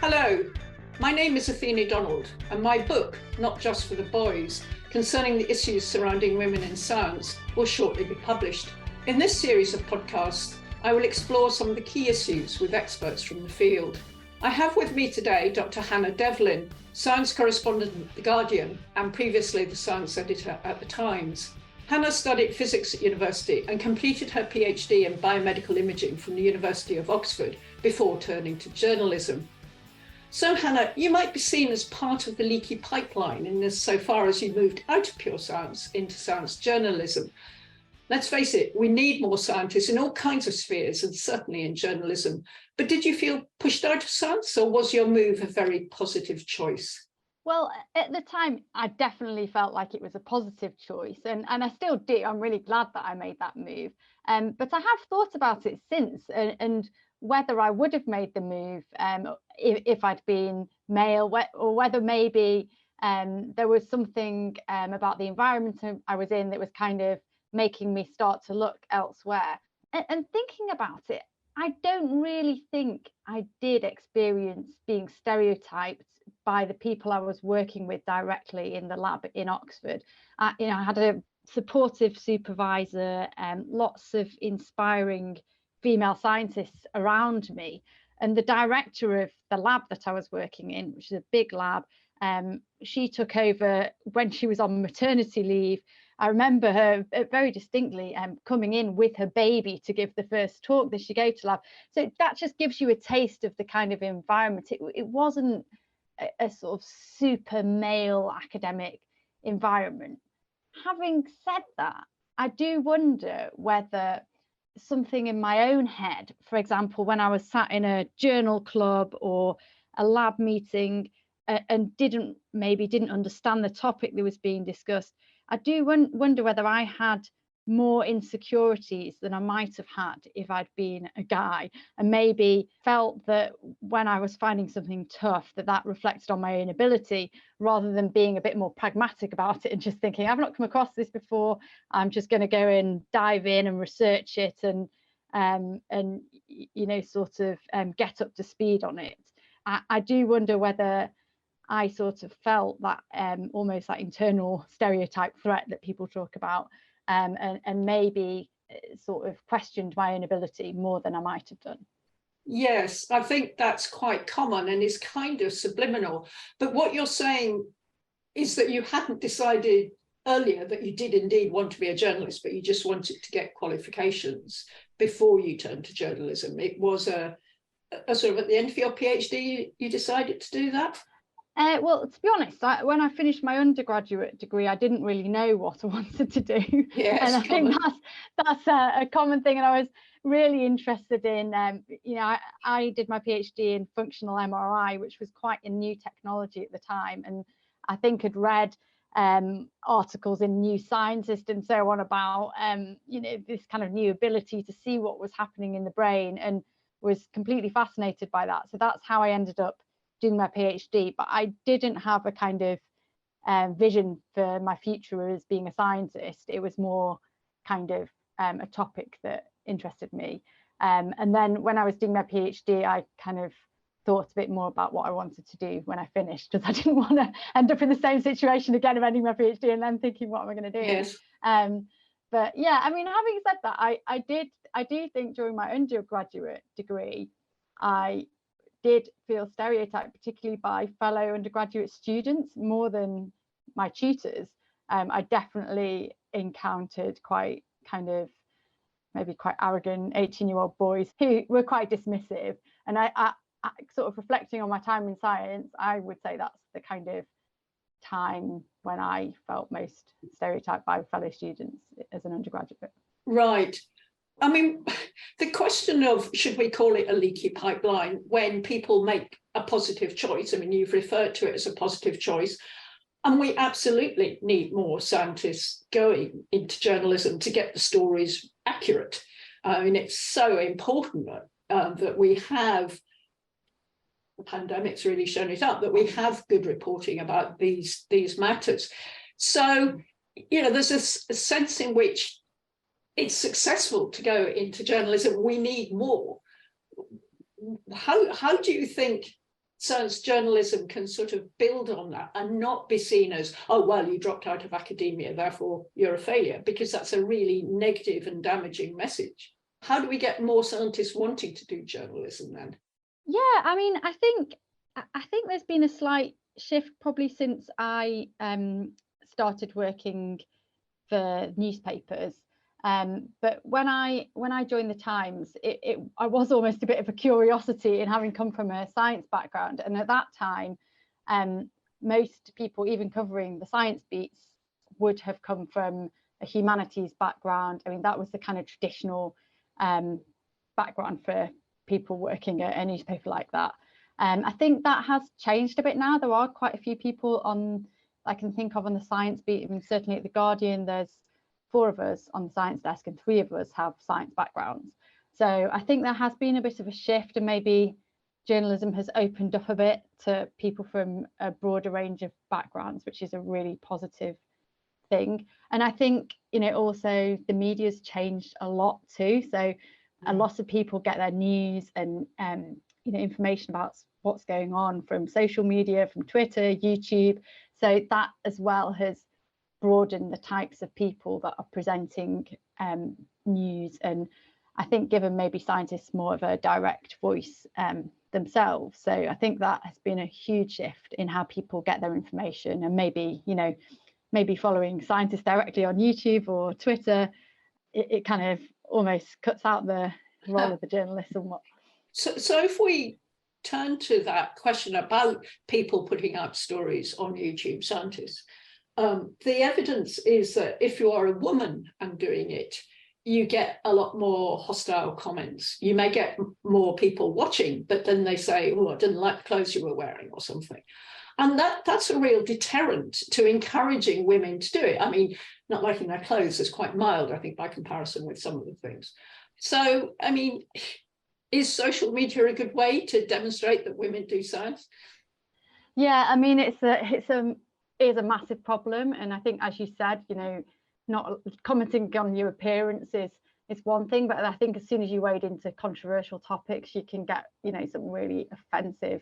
Hello, my name is Athene Donald, and my book, Not Just for the Boys, concerning the issues surrounding women in science, will shortly be published. In this series of podcasts, I will explore some of the key issues with experts from the field. I have with me today Dr Hannah Devlin, science correspondent at The Guardian and previously the science editor at The Times. Hannah studied physics at university and completed her PhD in biomedical imaging from the University of Oxford before turning to journalism. So Hannah, you might be seen as part of the leaky pipeline in this so far as you moved out of pure science into science journalism. Let's face it, we need more scientists in all kinds of spheres and certainly in journalism. But did you feel pushed out of science, or was your move a very positive choice? Well, at the time, I definitely felt like it was a positive choice, and I still do. I'm really glad that I made that move. But I have thought about it since, and whether I would have made the move if I'd been male, or whether maybe there was something about the environment I was in that was kind of making me start to look elsewhere. And thinking about it, I don't really think I did experience being stereotyped by the people I was working with directly in the lab in Oxford. I had a supportive supervisor and lots of inspiring female scientists around me. And the director of the lab that I was working in, which is a big lab, she took over when she was on maternity leave. I remember her very distinctly coming in with her baby to give the first talk that she gave to lab. So that just gives you a taste of the kind of environment. It wasn't a sort of super male academic environment. Having said that, I do wonder whether something in my own head, for example, when I was sat in a journal club or a lab meeting and didn't understand the topic that was being discussed, I do wonder whether I had more insecurities than I might have had if I'd been a guy, and maybe felt that when I was finding something tough, that reflected on my own ability, rather than being a bit more pragmatic about it and just thinking, I've not come across this before, I'm just going to go and dive in and research it and sort of get up to speed on it. I do wonder whether I sort of felt that almost like internal stereotype threat that people talk about, and maybe sort of questioned my own ability more than I might have done. Yes, I think that's quite common and is kind of subliminal. But what you're saying is that you hadn't decided earlier that you did indeed want to be a journalist, but you just wanted to get qualifications before you turned to journalism. It was a sort of at the end of your PhD, you decided to do that? Well, to be honest, when I finished my undergraduate degree, I didn't really know what I wanted to do. Yes, and I think that's a common thing. And I was really interested in, I did my PhD in functional MRI, which was quite a new technology at the time. And I think I'd read articles in New Scientist and so on about, this kind of new ability to see what was happening in the brain, and was completely fascinated by that. So that's how I ended up doing my PhD, but I didn't have a kind of vision for my future as being a scientist. It was more kind of a topic that interested me. And then when I was doing my PhD, I kind of thought a bit more about what I wanted to do when I finished, because I didn't want to end up in the same situation again of ending my PhD and then thinking, what am I going to do? Yes. But yeah, I mean, having said that, I do think during my undergraduate degree, I did feel stereotyped, particularly by fellow undergraduate students, more than my tutors. I definitely encountered quite kind of maybe quite arrogant 18-year-old boys who were quite dismissive. And I sort of reflecting on my time in science, I would say that's the kind of time when I felt most stereotyped by fellow students as an undergraduate. Right. I mean, the question of should we call it a leaky pipeline when people make a positive choice? I mean, you've referred to it as a positive choice, and we absolutely need more scientists going into journalism to get the stories accurate. I mean, it's so important that we have, the pandemic's really shown it up, that we have good reporting about these matters. So, there's a sense in which it's successful to go into journalism. We need more. How do you think science journalism can sort of build on that and not be seen as, oh, well, you dropped out of academia, therefore you're a failure, because that's a really negative and damaging message. How do we get more scientists wanting to do journalism then? Yeah, I mean, I think there's been a slight shift probably since I started working for newspapers. But when I joined the Times, I was almost a bit of a curiosity in having come from a science background. And at that time, most people, even covering the science beats, would have come from a humanities background. I mean, that was the kind of traditional background for people working at a newspaper like that. I think that has changed a bit now. There are quite a few people I can think of on the science beat. I mean, certainly at The Guardian, there's 4 of us on the science desk and 3 of us have science backgrounds. So I think there has been a bit of a shift, and maybe journalism has opened up a bit to people from a broader range of backgrounds, which is a really positive thing. And I think, also the media's changed a lot too. So a lot of people get their news and information about what's going on from social media, from Twitter, YouTube. So that as well has broadened the types of people that are presenting news, and I think given maybe scientists more of a direct voice themselves. So I think that has been a huge shift in how people get their information, and maybe following scientists directly on YouTube or Twitter, it kind of almost cuts out the role of the journalist somewhat. So if we turn to that question about people putting out stories on YouTube, scientists, the evidence is that if you are a woman and doing it, you get a lot more hostile comments. You may get more people watching, but then they say, oh, I didn't like the clothes you were wearing or something. And that's a real deterrent to encouraging women to do it. I mean, not liking their clothes is quite mild, I think, by comparison with some of the things. So, I mean, is social media a good way to demonstrate that women do science? Yeah, I mean, it is a massive problem. And I think, as you said, not commenting on your appearance is one thing, but I think as soon as you wade into controversial topics, you can get, some really offensive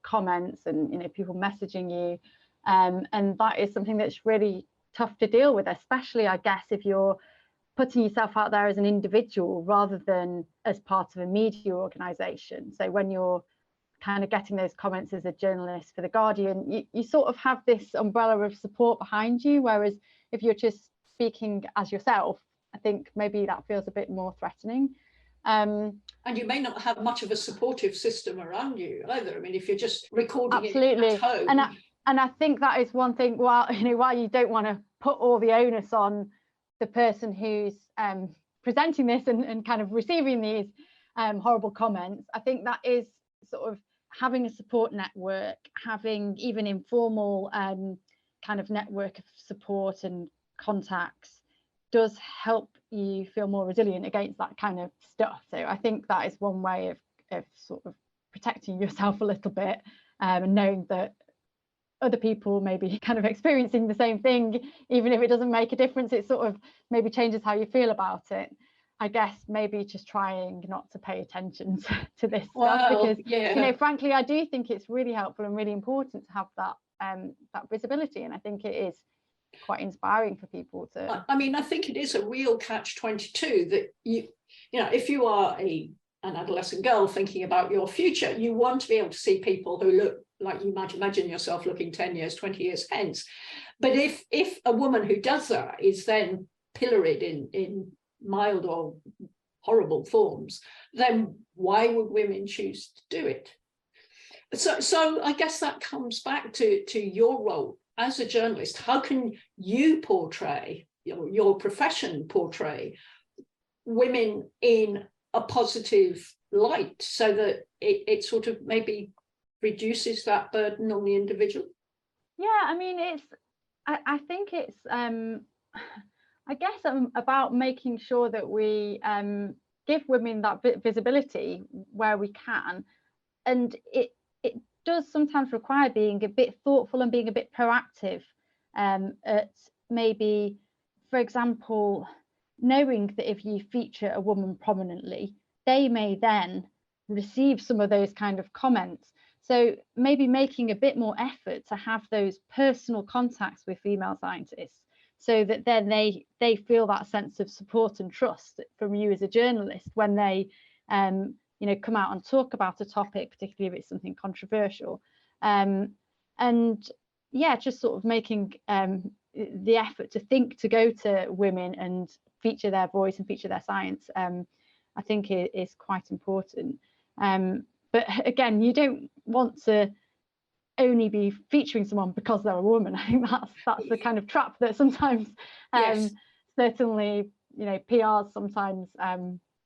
comments and people messaging you, and that is something that's really tough to deal with, especially I guess if you're putting yourself out there as an individual rather than as part of a media organization. So when you're kind of getting those comments as a journalist for The Guardian, you sort of have this umbrella of support behind you, whereas if you're just speaking as yourself, I think maybe that feels a bit more threatening. And you may not have much of a supportive system around you either. I mean, if you're just recording absolutely. it at home. And I think that is one thing, while you don't want to put all the onus on the person who's presenting this and kind of receiving these horrible comments, I think that is sort of having a support network, having even informal kind of network of support and contacts does help you feel more resilient against that kind of stuff. So I think that is one way of sort of protecting yourself a little bit, and knowing that other people may be kind of experiencing the same thing, even if it doesn't make a difference, it sort of maybe changes how you feel about it. I guess maybe just trying not to pay attention to this stuff, because frankly, I do think it's really helpful and really important to have that visibility, and I think it is quite inspiring for people to. I mean, I think it is a real catch-22 that if you are an adolescent girl thinking about your future, you want to be able to see people who look like you might imagine yourself looking 10 years, 20 years hence. But if a woman who does that is then pilloried in mild or horrible forms, then why would women choose to do it? So I guess that comes back to your role as a journalist. How can you portray, your profession portray women in a positive light so that it sort of maybe reduces that burden on the individual? Yeah, I mean, I think it's I guess about making sure that we give women that visibility where we can, and it does sometimes require being a bit thoughtful and being a bit proactive, at maybe, for example, knowing that if you feature a woman prominently, they may then receive some of those kind of comments. So maybe making a bit more effort to have those personal contacts with female scientists, so that then they feel that sense of support and trust from you as a journalist when they come out and talk about a topic, particularly if it's something controversial. And yeah, just sort of making the effort to go to women and feature their voice and feature their science, I think is quite important. But again, you don't want to only be featuring someone because they're a woman. I think that's the kind of trap that sometimes certainly PRs sometimes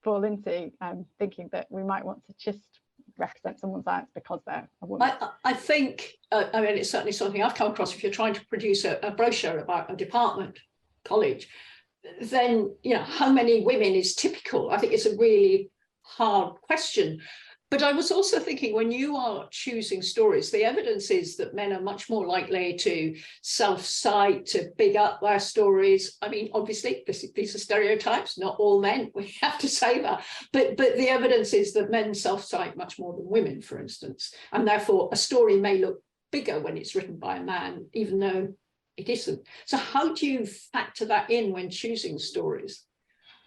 fall into, thinking that we might want to just represent someone's science because they're a woman. I think, I mean, it's certainly something I've come across. If you're trying to produce a brochure about a department, college, then, how many women is typical? I think it's a really hard question. But I was also thinking, when you are choosing stories, the evidence is that men are much more likely to self-cite, to big up their stories. I mean, obviously, these are stereotypes, not all men, we have to say that. But the evidence is that men self-cite much more than women, for instance. And therefore, a story may look bigger when it's written by a man, even though it isn't. So how do you factor that in when choosing stories?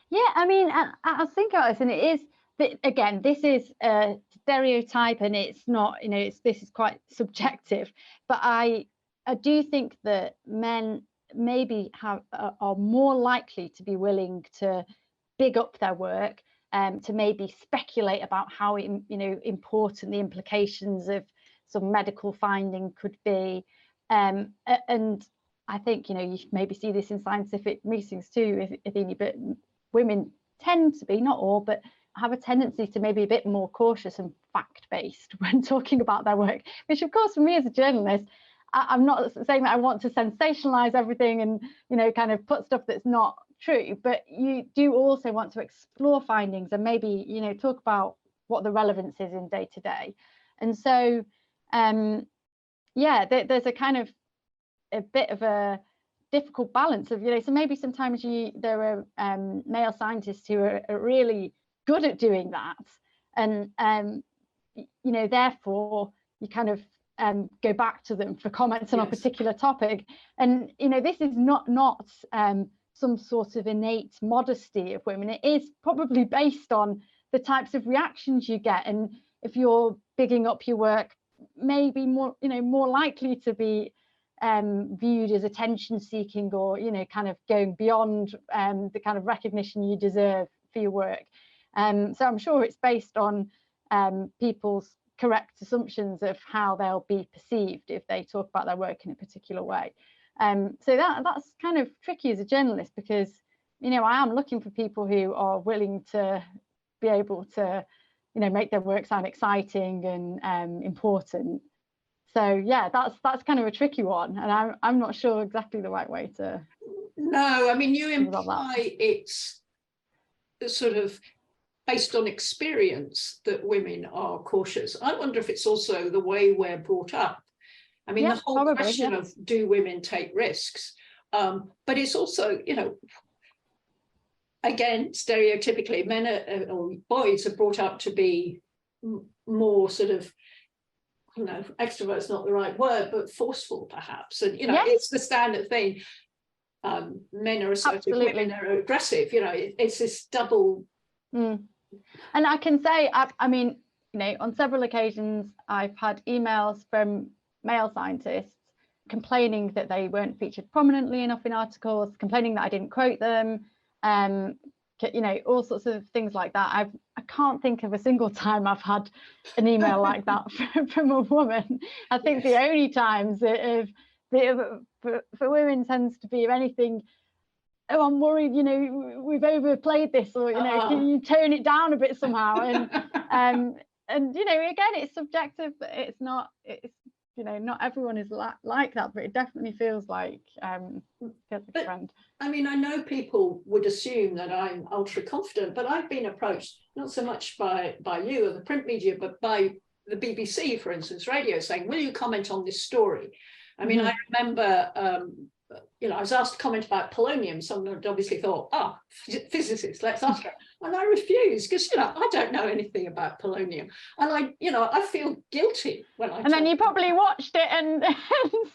Yeah, I mean, I was thinking about this, and it is, again, this is a stereotype, and it's not, this is quite subjective, but I do think that men maybe are more likely to be willing to big up their work, to maybe speculate about how important the implications of some medical finding could be, and I think you maybe see this in scientific meetings too, Athene, but women tend to be, not all, but have a tendency to maybe a bit more cautious and fact-based when talking about their work, which of course for me as a journalist, I'm not saying that I want to sensationalize everything and kind of put stuff that's not true, but you do also want to explore findings and maybe talk about what the relevance is in day to day. And so there's a kind of a bit of a difficult balance of so maybe sometimes there are male scientists who are really good at doing that, and therefore you kind of go back to them for comments on a particular topic, and this is not some sort of innate modesty of women. It is probably based on the types of reactions you get, and if you're bigging up your work, maybe more likely to be viewed as attention seeking, or kind of going beyond the kind of recognition you deserve for your work. So I'm sure it's based on people's correct assumptions of how they'll be perceived if they talk about their work in a particular way. So that's kind of tricky as a journalist, because I am looking for people who are willing to be able to make their work sound exciting and important. So yeah, that's kind of a tricky one, and I'm not sure exactly the right way to. No, I mean, you imply it's sort of based on experience that women are cautious. I wonder if it's also the way we're brought up. I mean, the whole question of do women take risks, but it's also, again, stereotypically, men or boys are brought up to be more sort of, extrovert's not the right word, but forceful perhaps. And, it's the standard thing. Men are assertive, women are aggressive. It's this double. And I can say, I mean, on several occasions, I've had emails from male scientists complaining that they weren't featured prominently enough in articles, complaining that I didn't quote them, all sorts of things like that. I can't think of a single time I've had an email like that from a woman. I think the only times for women tends to be, if anything, oh, I'm worried, we've overplayed this, or can you tone it down a bit somehow? And again, it's subjective. It's not everyone is like that, but it definitely feels like a trend. I mean, I know people would assume that I'm ultra confident, but I've been approached not so much by you or the print media, but by the BBC, for instance, radio, saying, will you comment on this story? I mean, I remember I was asked to comment about polonium. Someone obviously thought, physicist, let's ask her. And I refused because, I don't know anything about polonium. And I feel guilty when I. And then you probably watched it and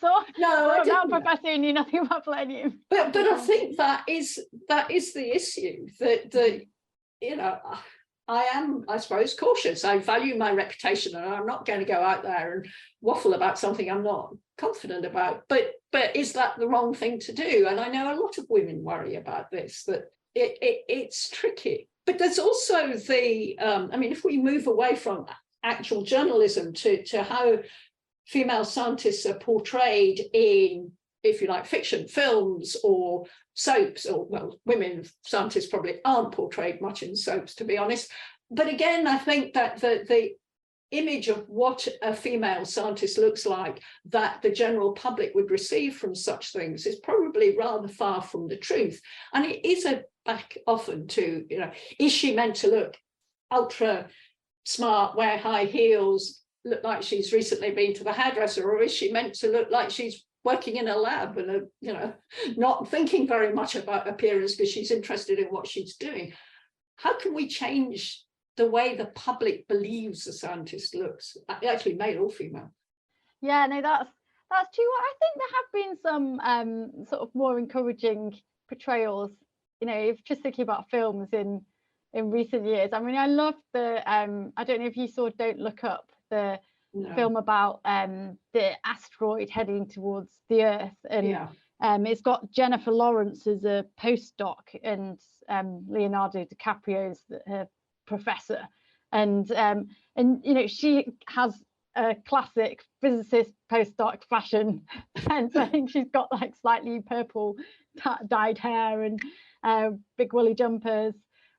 saw. No, I didn't. Professor, you knew nothing about polonium. But I think that is the issue that I am, I suppose, cautious. I value my reputation, and I'm not going to go out there and waffle about something I'm not confident about. But is that the wrong thing to do? And I know a lot of women worry about this, that it's tricky. But there's also the, if we move away from actual journalism to how female scientists are portrayed in, if you like, fiction, films or soaps, or, well, women scientists probably aren't portrayed much in soaps, to be honest. But again, I think that the image of what a female scientist looks like that the general public would receive from such things is probably rather far from the truth. And it is back often to, is she meant to look ultra smart, wear high heels, look like she's recently been to the hairdresser, or is she meant to look like she's working in a lab and not thinking very much about appearance because she's interested in what she's doing? How can we change the way the public believes a scientist looks, actually male or female? Yeah, no, that's true. I think there have been some sort of more encouraging portrayals, just thinking about films in recent years. I mean, I love the I don't know if you saw Don't Look Up, the film about the asteroid heading towards the Earth, and it's got Jennifer Lawrence as a postdoc and Leonardo DiCaprio's her professor, and she has a classic physicist postdoc fashion sense. I think she's got like slightly purple dyed hair and big woolly jumpers.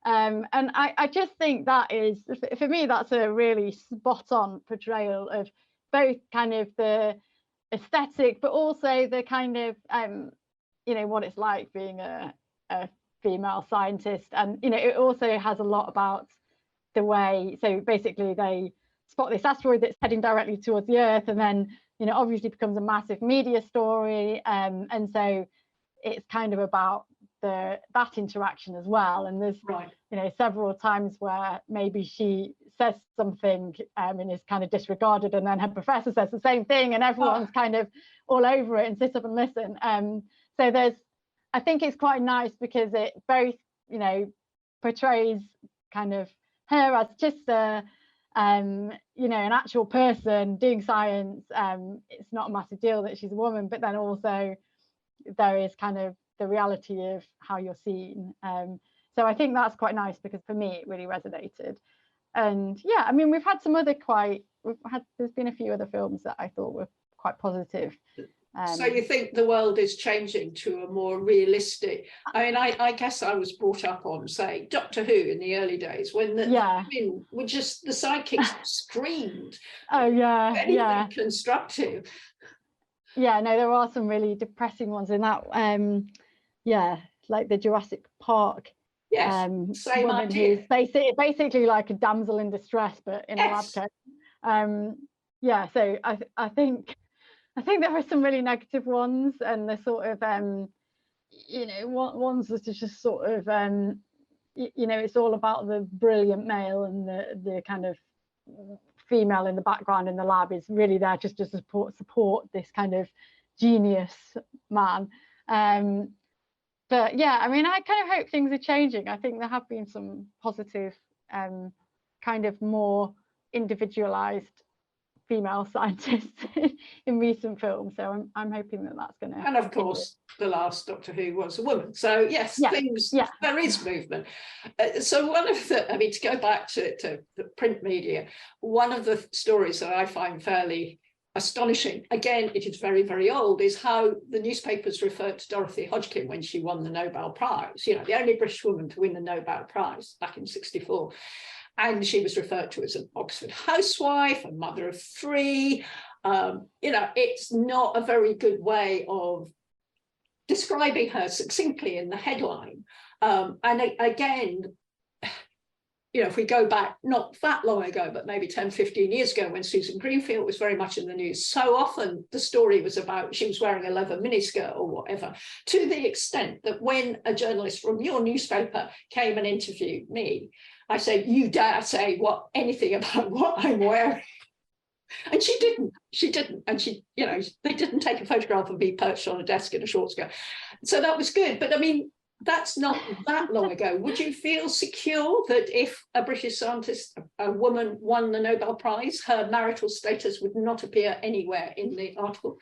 And I just think that is, for me, that's a really spot on portrayal of both kind of the aesthetic, but also the kind of, what it's like being a female scientist. And, it also has a lot about the way, so basically they spot this asteroid that's heading directly towards the Earth, and then, obviously becomes a massive media story. And so it's kind of about that interaction as well. And there's several times where maybe she says something and is kind of disregarded, and then her professor says the same thing, and everyone's kind of all over it and sit up and listen. So I think it's quite nice because it both portrays kind of her as just an actual person doing science. It's not a massive deal that she's a woman, but then also there is kind of the reality of how you're seen. So I think that's quite nice, because for me it really resonated. And yeah, I mean, there's been a few other films that I thought were quite positive. So you think the world is changing to a more realistic? I mean, I guess I was brought up on, say, Doctor Who in the early days, when the women were just, the sidekicks screamed. Anything constructive. Yeah, no, there are some really depressing ones in that. Like the Jurassic Park. Yes, same idea. Who's basically like a damsel in distress, but in a lab coat. So I think there are some really negative ones, and the sort of ones that are just sort of it's all about the brilliant male, and the kind of female in the background in the lab is really there just to support this kind of genius man. But yeah, I mean, I kind of hope things are changing. I think there have been some positive kind of more individualized female scientists in recent films, so I'm hoping that that's going to. And of course, the last Doctor Who was a woman, so yes, there is movement. So one of the, to go back to the print media, one of the stories that I find fairly astonishing, again, it is very, very old, is how the newspapers referred to Dorothy Hodgkin when she won the Nobel Prize. The only British woman to win the Nobel Prize back in '64. And she was referred to as an Oxford housewife, a mother of 3. It's not a very good way of describing her succinctly in the headline. And again, if we go back not that long ago, but maybe 10, 15 years ago, when Susan Greenfield was very much in the news, so often the story was about she was wearing a leather miniskirt or whatever, to the extent that when a journalist from your newspaper came and interviewed me, I said, "You dare say anything about what I'm wearing?" And she didn't. And they didn't take a photograph of me perched on a desk in a short skirt. So that was good. But I mean, that's not that long ago. Would you feel secure that if a British scientist, a woman, won the Nobel Prize, her marital status would not appear anywhere in the article?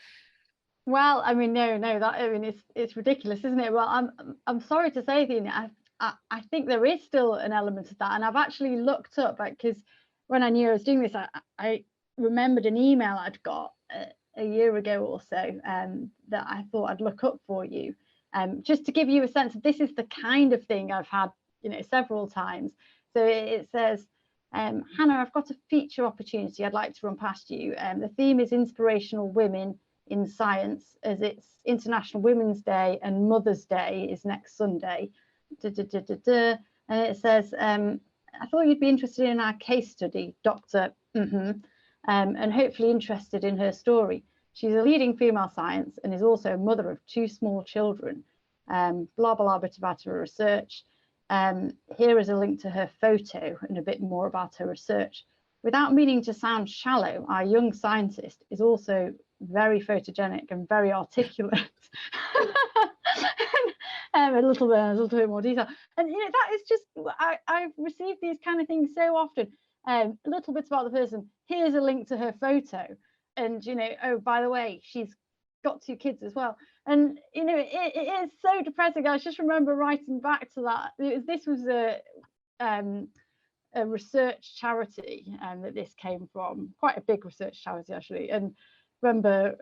Well, I mean, it's ridiculous, isn't it? Well, I'm sorry to say, Athene, I think there is still an element of that, and I've actually looked up, because when I knew I was doing this, I remembered an email I'd got a year ago or so that I thought I'd look up for you, just to give you a sense of this is the kind of thing I've had, several times. So it says, Hannah, I've got a feature opportunity I'd like to run past you. The theme is inspirational women in science, as it's International Women's Day and Mother's Day is next Sunday. And it says, I thought you'd be interested in our case study, Dr. And hopefully interested in her story. She's a leading female science and is also a mother of 2 small children. Blah, blah, bit about her research. Here is a link to her photo and a bit more about her research. Without meaning to sound shallow, our young scientist is also very photogenic and very articulate. A little bit more detail. And that is just, I've received these kind of things so often. Little bits about the person. Here's a link to her photo, and oh, by the way, she's got 2 kids as well. And it is so depressing. I just remember writing back to that. This was a research charity that this came from, quite a big research charity actually. And remember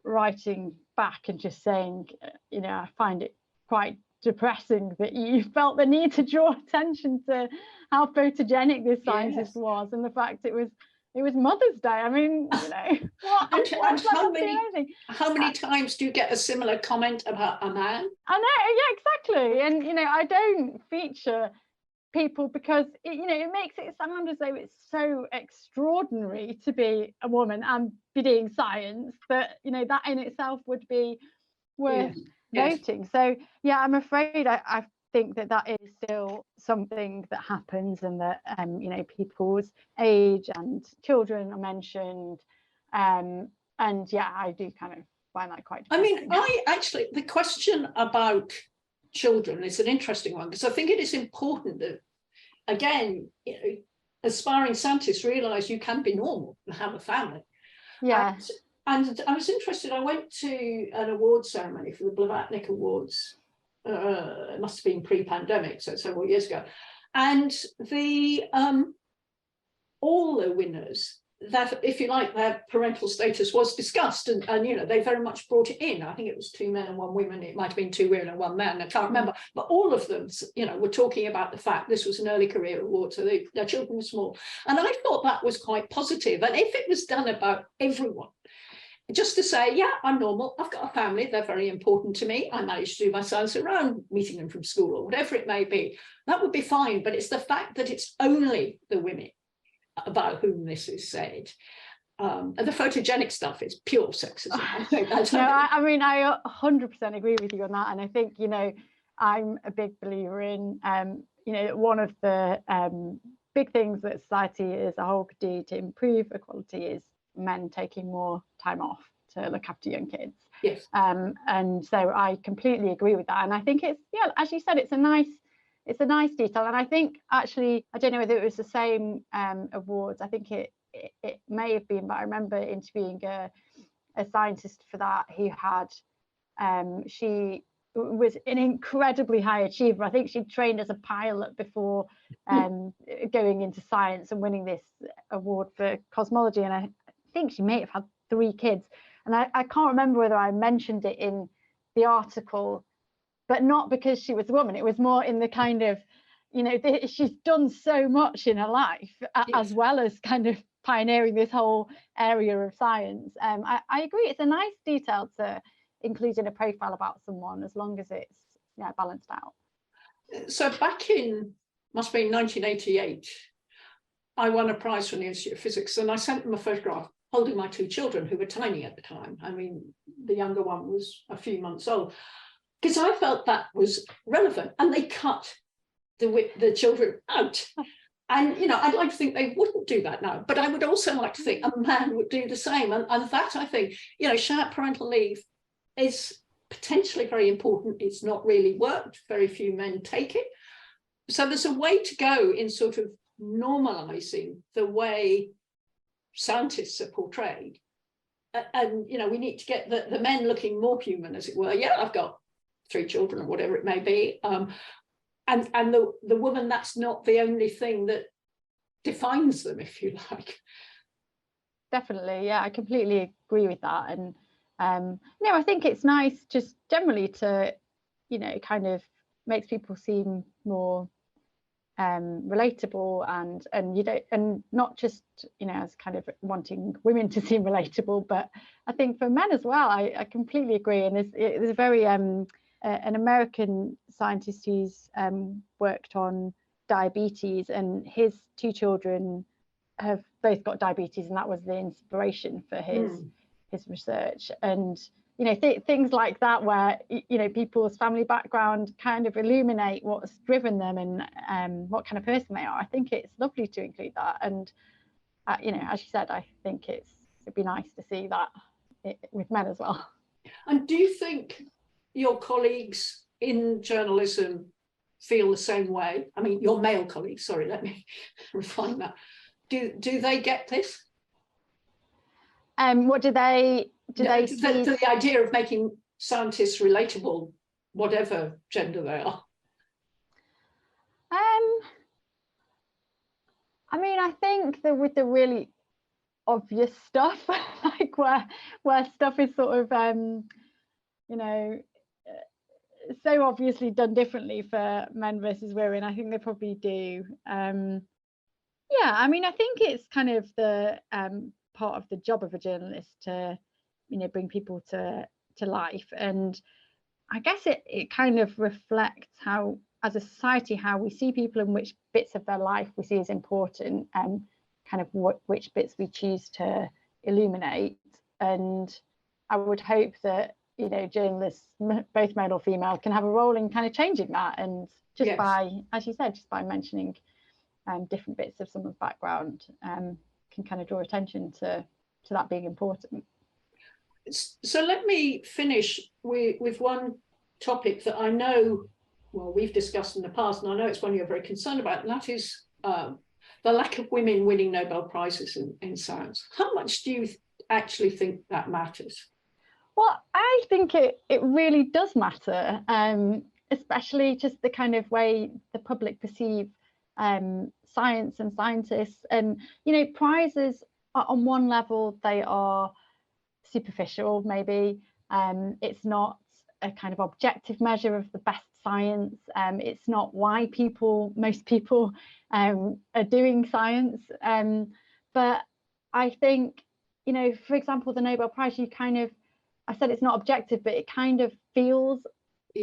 writing back and just saying, I find it quite depressing that you felt the need to draw attention to how photogenic this scientist was, and the fact it was Mother's Day. I mean, how many times do you get a similar comment about a man? I know, yeah, exactly. And I don't feature people because it makes it sound as though it's so extraordinary to be a woman and be doing science that that in itself would be worth noting. So yeah, I'm afraid I think that is still something that happens, and that people's age and children are mentioned, and yeah, I do kind of find that quite depressing. I mean, the question about children is an interesting one, because I think it is important that, again, aspiring scientists realize you can be normal and have a family. Yeah. And I was interested, I went to an award ceremony for the Blavatnik Awards. It must have been pre-pandemic, so several years ago. And all the winners, that, if you like, their parental status was discussed, and they very much brought it in. I think it was 2 men and 1 woman. It might have been 2 women and 1 man. I can't remember. But all of them, were talking about the fact this was an early career award, so their children were small. And I thought that was quite positive. And if it was done about everyone, just to say, yeah, I'm normal, I've got a family, they're very important to me, I managed to do my science around meeting them from school or whatever it may be, that would be fine. But it's the fact that it's only the women about whom this is said. And the photogenic stuff is pure sexism. I think that's I mean, I 100% agree with you on that. And I think, I'm a big believer in, one of the big things that society as a whole could do to improve equality is men taking more time off to look after young kids. Yes. And so I completely agree with that. And I think it's, as you said, it's a nice detail. And I think actually, I don't know whether it was the same awards. I think it may have been, but I remember interviewing a scientist for that who had, she was an incredibly high achiever. I think she trained as a pilot before going into science and winning this award for cosmology. And I think she may have had 3 kids. And I can't remember whether I mentioned it in the article, but not because she was a woman. It was more in the kind of, she's done so much in her life, as well as kind of pioneering this whole area of science. I agree, it's a nice detail to include in a profile about someone, as long as it's balanced out. So back in must be 1988, I won a prize from the Institute of Physics, and I sent them a photograph holding my two children, who were tiny at the time. I mean, the younger one was a few months old, because I felt that was relevant. And they cut the children out. And, you know, I'd like to think they wouldn't do that now, but I would also like to think a man would do the same. And that, I think, you know, shared parental leave is potentially very important. It's not really worked. Very few men take it. So there's a way to go in sort of normalizing the way scientists are portrayed. And, you know, we need to get the men looking more human, as it were. Yeah, I've got 3 children or whatever it may be. And the woman, that's not the only thing that defines them, if you like. Definitely, yeah, I completely agree with that. And no, I think it's nice just generally to, you know, kind of makes people seem more relatable, and you know, and not just, you know, as kind of wanting women to seem relatable, but I think for men as well. I completely agree. And there's a very an American scientist who's worked on diabetes, and his 2 children have both got diabetes, and that was the inspiration for his research. And you know, things like that, where, you know, people's family background kind of illuminate what's driven them and what kind of person they are. I think it's lovely to include that. And you know, as you said, I think it'd be nice to see that with men as well. And do you think your colleagues in journalism feel the same way? I mean, your male colleagues, sorry, let me refine that. Do they get this? What do they see? The idea of making scientists relatable, whatever gender they are. I mean, I think that with the really obvious stuff, like where stuff is sort of you know, so obviously done differently for men versus women, I think they probably do. Yeah, I mean, I think it's kind of the part of the job of a journalist to, you know, bring people to life. And I guess it kind of reflects how, as a society, how we see people and which bits of their life we see as important, and kind of which bits we choose to illuminate. And I would hope that, you know, journalists, both male or female, can have a role in kind of changing that. And just yes, by, as you said, just by mentioning different bits of someone's background, can kind of draw attention to that being important. So let me finish with one topic that I know, well, we've discussed in the past, and I know it's one you're very concerned about, and that is the lack of women winning Nobel Prizes in science. How much do you actually think that matters? Well, I think it really does matter, especially just the kind of way the public perceive science and scientists. And, you know, prizes are, on one level, they are superficial, maybe. It's not a kind of objective measure of the best science. It's not why most people are doing science. But I think, you know, for example, the Nobel Prize, you kind of, I said it's not objective, but it kind of feels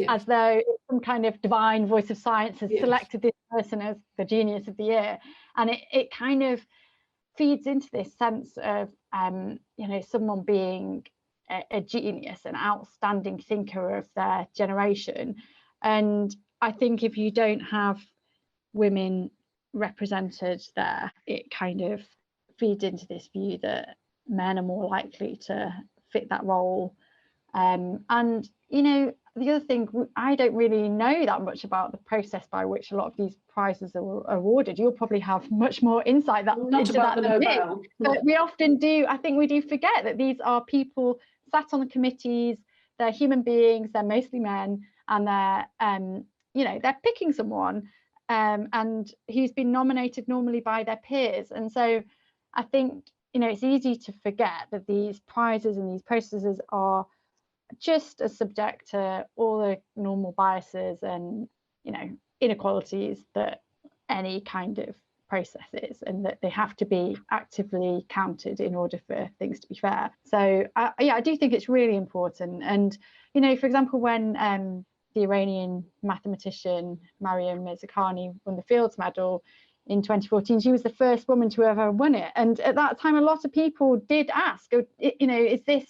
as though some kind of divine voice of science has selected this person as the genius of the year. And it kind of feeds into this sense of, you know, someone being a genius, an outstanding thinker of their generation. And I think if you don't have women represented there, it kind of feeds into this view that men are more likely to fit that role. And, you know, the other thing, I don't really know that much about the process by which a lot of these prizes are awarded. You'll probably have much more insight into that than me. But we often do, I think we do forget that these are people sat on the committees, they're human beings, they're mostly men, and they're, you know, they're picking someone and who's been nominated normally by their peers. And so I think, you know, it's easy to forget that these prizes and these processes are just as subject to all the normal biases and, you know, inequalities that any kind of process is, and that they have to be actively counted in order for things to be fair. So yeah, I do think it's really important. And, you know, for example, when the Iranian mathematician Mariam Mirzakhani won the Fields Medal in 2014, she was the first woman to ever win it. And at that time, a lot of people did ask, you know, is this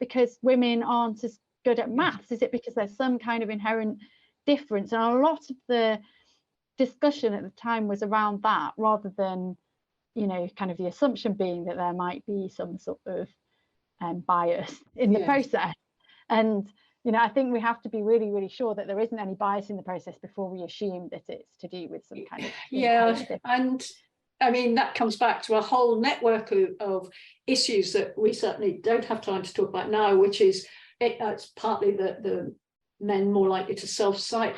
because women aren't as good at maths? Is it because there's some kind of inherent difference? And a lot of the discussion at the time was around that, rather than, you know, kind of the assumption being that there might be some sort of bias in the process. And, you know, I think we have to be really, really sure that there isn't any bias in the process before we assume that it's to do with some kind of and I mean, that comes back to a whole network of issues that we certainly don't have time to talk about now, which is it's partly the men more likely to self-cite,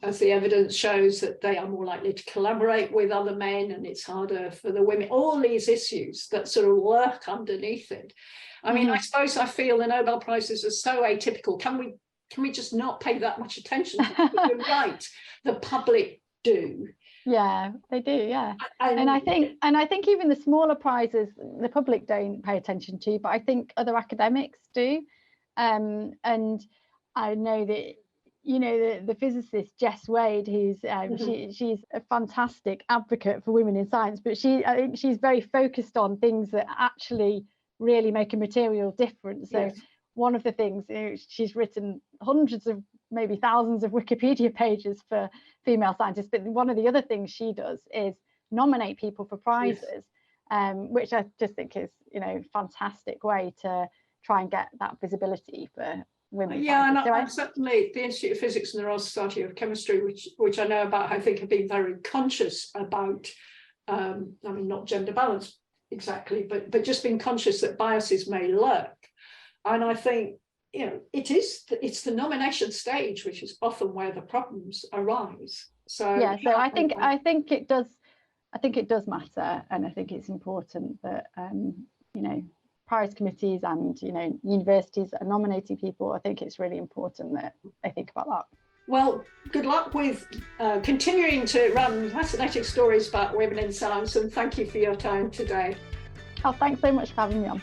as the evidence shows that they are more likely to collaborate with other men, and it's harder for the women. All these issues that sort of lurk underneath it. I mean, I suppose I feel the Nobel Prizes are so atypical. Can we just not pay that much attention to them? You're right, the public do. Yeah, they do. Yeah, and I think even the smaller prizes, the public don't pay attention to, but I think other academics do. And I know that, you know, the physicist Jess Wade, who's she's a fantastic advocate for women in science, but I think she's very focused on things that actually really make a material difference. So one of the things, you know, she's written hundreds of, maybe thousands of Wikipedia pages for female scientists, but one of the other things she does is nominate people for prizes, which I just think is, you know, fantastic way to try and get that visibility for women. Yeah, and certainly the Institute of Physics and the Royal Society of Chemistry, which I know about, I think have been very conscious about, I mean, not gender balance exactly, but just being conscious that biases may lurk. And I think, you know, it's the nomination stage which is often where the problems arise. So yeah, so I think it does matter, and I think it's important that you know, prize committees and, you know, universities are nominating people. I think it's really important that they think about that. Well, good luck with continuing to run fascinating stories about women in science, and thank you for your time today. Oh, thanks so much for having me on.